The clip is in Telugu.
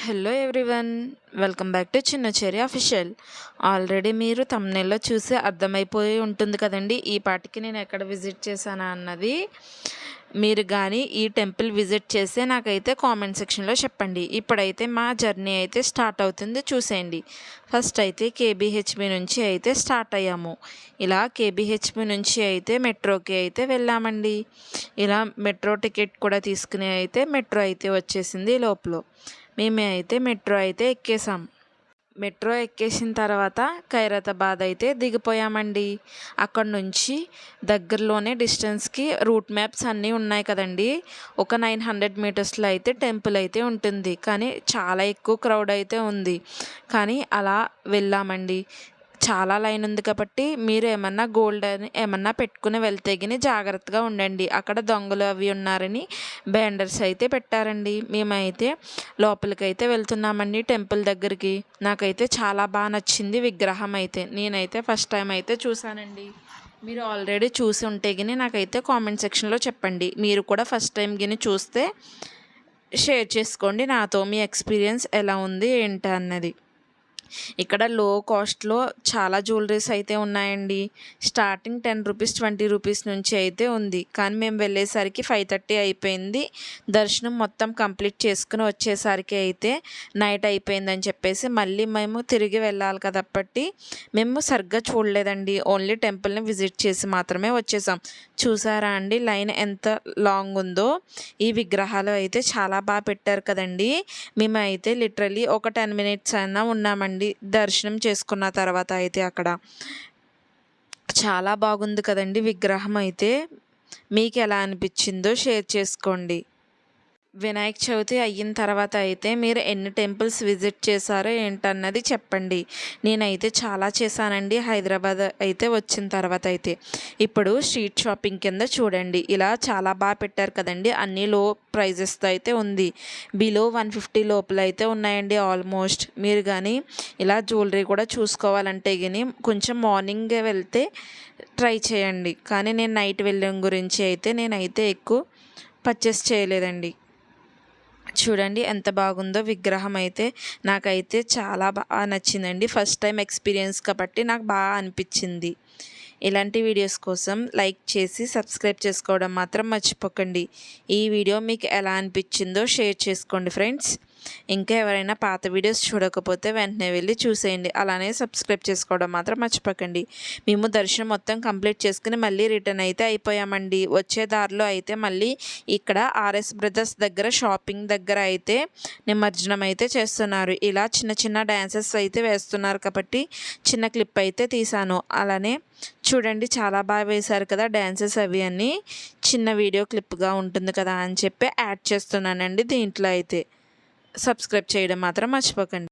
Hello everyone, welcome back to చిన్న చెరి అఫీషియల్. ఆల్రెడీ మీరు థంబ్నెయిల్లో చూసి అర్థమైపోయి ఉంటుంది కదండి ఈ పాటికి నేను ఎక్కడ విజిట్ చేశానా అన్నది. మీరు కానీ ఈ టెంపుల్ విజిట్ చేస్తే నాకైతే కామెంట్ సెక్షన్లో చెప్పండి. ఇప్పుడైతే మా జర్నీ అయితే స్టార్ట్ అవుతుంది, చూసేయండి. ఫస్ట్ అయితే కేబీహెచ్బి నుంచి అయితే స్టార్ట్ అయ్యాము. ఇలా కేబీహెచ్బి నుంచి అయితే మెట్రోకి అయితే వెళ్ళామండి. ఇలా మెట్రో టికెట్ కూడా తీసుకుని అయితే మెట్రో అయితే వచ్చేసింది లోపల. మేమే అయితే మెట్రో అయితే ఎక్కేసాం. మెట్రో ఎక్కేసిన తర్వాత ఖైరతాబాద్ అయితే దిగిపోయామండి. అక్కడ నుంచి దగ్గరలోనే డిస్టెన్స్కి రూట్ మ్యాప్స్ అన్నీ ఉన్నాయి కదండి. ఒక 900 మీటర్స్లో అయితే టెంపుల్ అయితే ఉంటుంది, కానీ చాలా ఎక్కువ క్రౌడ్ అయితే ఉంది. కానీ అలా వెళ్ళామండి. చాలా లైన్ ఉంది కాబట్టి మీరు ఏమన్నా గోల్డ్ అని ఏమన్నా పెట్టుకుని వెళ్తే గిని జాగ్రత్తగా ఉండండి. అక్కడ దొంగలు అవి ఉన్నారని బ్యాండర్స్ అయితే పెట్టారండి. మేమైతే లోపలికైతే వెళ్తున్నామండి టెంపుల్ దగ్గరికి. నాకైతే చాలా బాగా నచ్చింది విగ్రహం అయితే. నేనైతే ఫస్ట్ టైం అయితే చూశానండి. మీరు ఆల్రెడీ చూసి ఉంటే గిని నాకైతే కామెంట్ సెక్షన్లో చెప్పండి. మీరు కూడా ఫస్ట్ టైం గిని చూస్తే షేర్ చేసుకోండి నాతో మీ ఎక్స్పీరియన్స్ ఎలా ఉంది ఏంటి అన్నది. ఇక్కడ లో కాస్ట్లో చాలా జ్యువెలరీస్ అయితే ఉన్నాయండి. స్టార్టింగ్ 10 రూపీస్ 20 రూపీస్ నుంచి అయితే ఉంది. కానీ మేము వెళ్ళేసరికి 5:30 అయిపోయింది. దర్శనం మొత్తం కంప్లీట్ చేసుకుని వచ్చేసరికి అయితే నైట్ అయిపోయిందని చెప్పేసి మళ్ళీ మేము తిరిగి వెళ్ళాలి కాబట్టి మేము సరిగ్గా చూడలేదండి. ఓన్లీ టెంపుల్ని విజిట్ చేసి మాత్రమే వచ్చేసాం. చూసారా అండి లైన్ ఎంత లాంగ్ ఉందో. ఈ విగ్రహాలు అయితే చాలా బాగా పెట్టారు కదండి. మేమైతే లిటరలీ ఒక 10 మినిట్స్ అయినా ఉన్నామండి దర్శనం చేసుకున్న తర్వాత అయితే. అక్కడ చాలా బాగుంది కదండి విగ్రహం అయితే. మీకు ఎలా అనిపించిందో షేర్ చేసుకోండి. వినాయక చవితి అయిన తర్వాత అయితే మీరు ఎన్ని టెంపుల్స్ విజిట్ చేశారో ఏంటన్నది చెప్పండి. నేనైతే చాలా చేశానండి హైదరాబాద్ అయితే వచ్చిన తర్వాత అయితే. ఇప్పుడు స్ట్రీట్ షాపింగ్ కింద చూడండి, ఇలా చాలా బాగా పెట్టారు కదండి. అన్ని లో ప్రైజెస్తో అయితే ఉంది. బిలో 150 లోపల అయితే ఉన్నాయండి ఆల్మోస్ట్. మీరు కానీ ఇలా జ్యువెలరీ కూడా చూసుకోవాలంటే కానీ కొంచెం మార్నింగే వెళ్తే ట్రై చేయండి. కానీ నేను నైట్ వెళ్ళడం గురించి అయితే నేనైతే ఎక్కువ పర్చేస్ చేయలేదండి. చూడండి ఎంత బాగుందో విగ్రహం అయితే. నాకైతే చాలా బాగా నచ్చిందండి. ఫస్ట్ టైం ఎక్స్పీరియన్స్ కాబట్టి నాకు బాగా అనిపించింది. ఇలాంటి వీడియోస్ కోసం లైక్ చేసి సబ్స్క్రైబ్ చేసుకోవడం మాత్రం మర్చిపోకండి. ఈ వీడియో మీకు ఎలా అనిపించిందో షేర్ చేసుకోండి ఫ్రెండ్స్. ఇంకా ఎవరైనా పాత వీడియోస్ చూడకపోతే వెంటనే వెళ్ళి చూసేయండి. అలానే సబ్స్క్రైబ్ చేసుకోవడం మాత్రం మర్చిపోకండి. మేము దర్శనం మొత్తం కంప్లీట్ చేసుకుని మళ్ళీ రిటర్న్ అయితే అయిపోయామండి. వచ్చే దారిలో అయితే మళ్ళీ ఇక్కడ ఆర్ఎస్ బ్రదర్స్ దగ్గర షాపింగ్ దగ్గర అయితే నిమజ్జనం అయితే చేస్తున్నారు. ఇలా చిన్న చిన్న డ్యాన్సెస్ అయితే వేస్తున్నారు కాబట్టి చిన్న క్లిప్ అయితే తీశాను. అలానే చూడండి చాలా బాగా వేశారు కదా డ్యాన్సెస్ అవి అన్నీ. చిన్న వీడియో క్లిప్గా ఉంటుంది కదా అని చెప్పి యాడ్ చేస్తున్నానండి దీంట్లో అయితే. సబ్స్క్రైబ్ చేయడం మాత్రం మర్చిపోకండి.